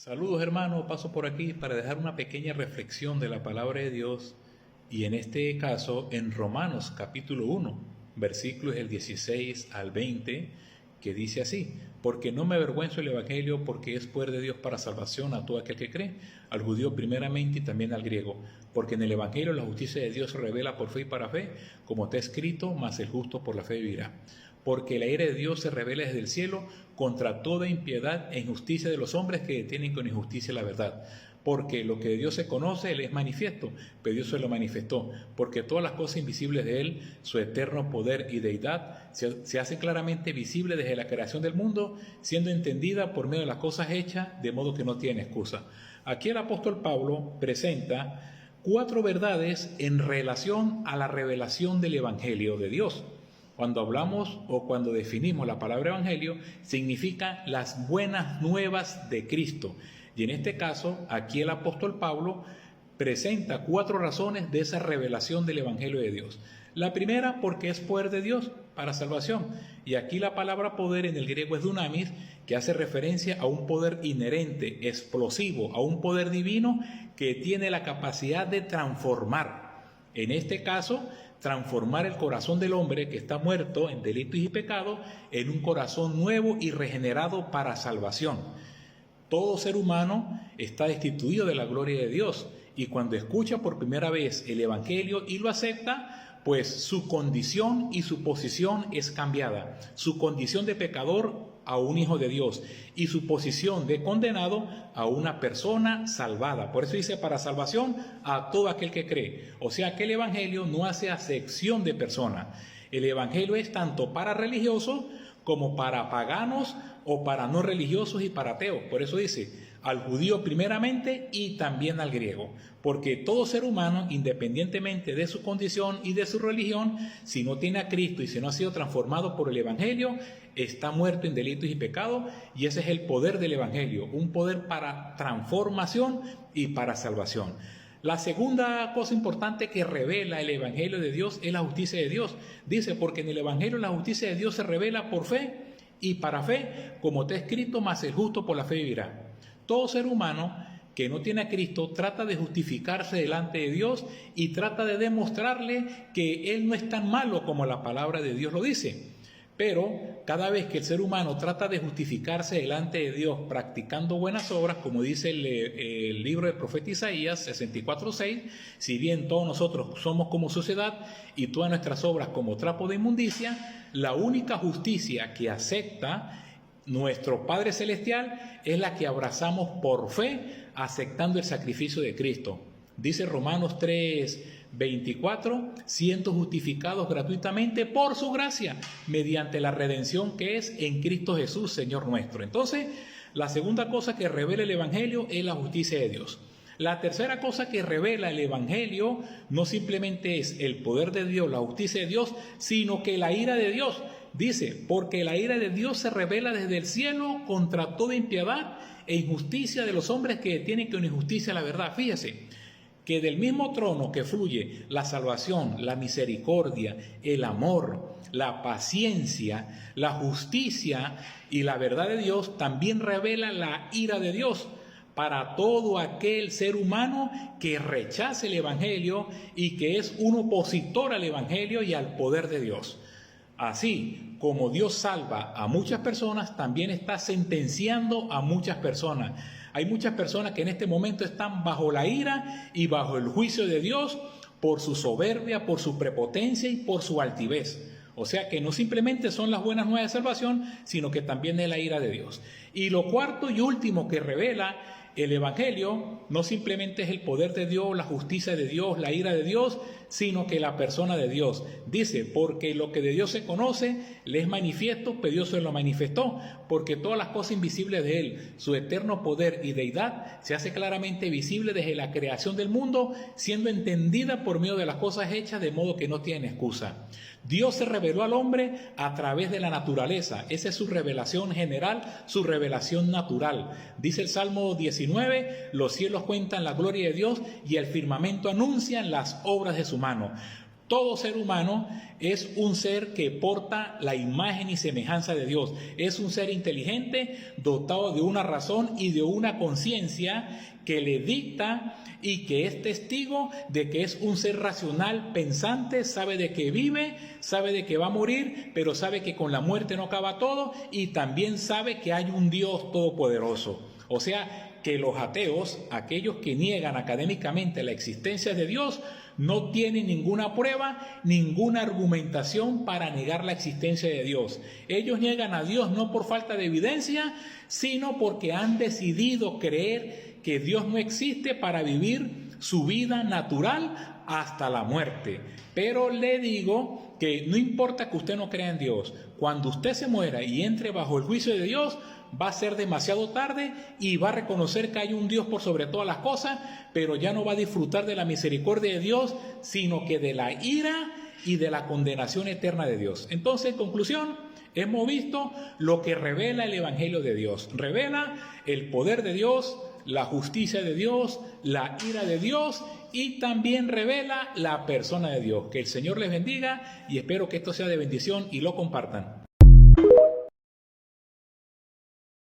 Saludos hermanos, paso por aquí para dejar una pequeña reflexión de la palabra de Dios y en este caso en Romanos capítulo 1, versículos del 16 al 20, que dice así: porque no me avergüenzo del Evangelio, porque es poder de Dios para salvación a todo aquel que cree, al judío primeramente y también al griego, porque en el Evangelio la justicia de Dios se revela por fe y para fe, como está escrito, mas el justo por la fe vivirá. Porque la ira de Dios se revela desde el cielo contra toda impiedad e injusticia de los hombres que detienen con injusticia la verdad. Porque lo que de Dios se conoce, Él es manifiesto, pero Dios se lo manifestó. Porque todas las cosas invisibles de Él, su eterno poder y deidad, se hace claramente visible desde la creación del mundo, siendo entendida por medio de las cosas hechas, de modo que no tiene excusa. Aquí el apóstol Pablo presenta 4 verdades en relación a la revelación del Evangelio de Dios. Cuando hablamos o cuando definimos la palabra evangelio, significa las buenas nuevas de Cristo. Y en este caso, aquí el apóstol Pablo presenta 4 razones de esa revelación del evangelio de Dios. La primera, porque es poder de Dios para salvación. Y aquí la palabra poder en el griego es dunamis, que hace referencia a un poder inherente, explosivo, a un poder divino que tiene la capacidad de transformar. En este caso, transformar el corazón del hombre que está muerto en delitos y pecados en un corazón nuevo y regenerado para salvación. Todo ser humano está destituido de la gloria de Dios y cuando escucha por primera vez el Evangelio y lo acepta, pues su condición y su posición es cambiada. Su condición de pecador a un hijo de Dios y su posición de condenado a una persona salvada. Por eso dice para salvación a todo aquel que cree. O sea que el evangelio no hace acepción de persona. El evangelio es tanto para religiosos como para paganos o para no religiosos y para ateos. Por eso dice al judío primeramente y también al griego, porque todo ser humano, independientemente de su condición y de su religión, si no tiene a Cristo y si no ha sido transformado por el evangelio, está muerto en delitos y pecados, y ese es el poder del evangelio, un poder para transformación y para salvación. La segunda cosa importante que revela el evangelio de Dios es la justicia de Dios. Dice, porque en el evangelio la justicia de Dios se revela por fe y para fe, como está escrito, mas el justo por la fe vivirá. Todo ser humano que no tiene a Cristo trata de justificarse delante de Dios y trata de demostrarle que Él no es tan malo como la palabra de Dios lo dice. Pero cada vez que el ser humano trata de justificarse delante de Dios practicando buenas obras, como dice el libro del profeta Isaías 64:6, si bien todos nosotros somos como suciedad y todas nuestras obras como trapo de inmundicia, la única justicia que acepta nuestro Padre Celestial es la que abrazamos por fe, aceptando el sacrificio de Cristo. Dice Romanos 3:24, siendo justificados gratuitamente por su gracia, mediante la redención que es en Cristo Jesús, Señor nuestro. Entonces, la segunda cosa que revela el Evangelio es la justicia de Dios. La tercera cosa que revela el Evangelio no simplemente es el poder de Dios, la justicia de Dios, sino que la ira de Dios. Dice, porque la ira de Dios se revela desde el cielo contra toda impiedad e injusticia de los hombres que detienen con injusticia la verdad. Fíjese que del mismo trono que fluye la salvación, la misericordia, el amor, la paciencia, la justicia y la verdad de Dios, también revela la ira de Dios para todo aquel ser humano que rechace el Evangelio y que es un opositor al Evangelio y al poder de Dios. Así como Dios salva a muchas personas, también está sentenciando a muchas personas. Hay muchas personas que en este momento están bajo la ira y bajo el juicio de Dios por su soberbia, por su prepotencia y por su altivez. O sea que no simplemente son las buenas nuevas de salvación, sino que también es la ira de Dios. Y lo cuarto y último que revela el Evangelio no simplemente es el poder de Dios, la justicia de Dios, la ira de Dios, sino que la persona de Dios. Dice, porque lo que de Dios se conoce, le es manifiesto, pero Dios se lo manifestó, porque todas las cosas invisibles de Él, su eterno poder y deidad, se hace claramente visible desde la creación del mundo, siendo entendida por medio de las cosas hechas, de modo que no tiene excusa. Dios se reveló al hombre a través de la naturaleza. Esa es su revelación general, su revelación natural. Dice el Salmo 19, los cielos cuentan la gloria de Dios y el firmamento anuncian las obras de su mano. Todo ser humano es un ser que porta la imagen y semejanza de Dios. Es un ser inteligente, dotado de una razón y de una conciencia que le dicta y que es testigo de que es un ser racional, pensante, sabe de que vive, sabe de que va a morir, pero sabe que con la muerte no acaba todo, y también sabe que hay un Dios todopoderoso. O sea, que los ateos, aquellos que niegan académicamente la existencia de Dios, no tienen ninguna prueba, ninguna argumentación para negar la existencia de Dios. Ellos niegan a Dios no por falta de evidencia, sino porque han decidido creer que Dios no existe para vivir su vida natural hasta la muerte. Pero le digo que no importa que usted no crea en Dios, cuando usted se muera y entre bajo el juicio de Dios, va a ser demasiado tarde y va a reconocer que hay un Dios por sobre todas las cosas, pero ya no va a disfrutar de la misericordia de Dios, sino que de la ira y de la condenación eterna de Dios. Entonces, en conclusión, hemos visto lo que revela el Evangelio de Dios. Revela el poder de Dios, la justicia de Dios, la ira de Dios, y también revela la persona de Dios. Que el Señor les bendiga y espero que esto sea de bendición y lo compartan.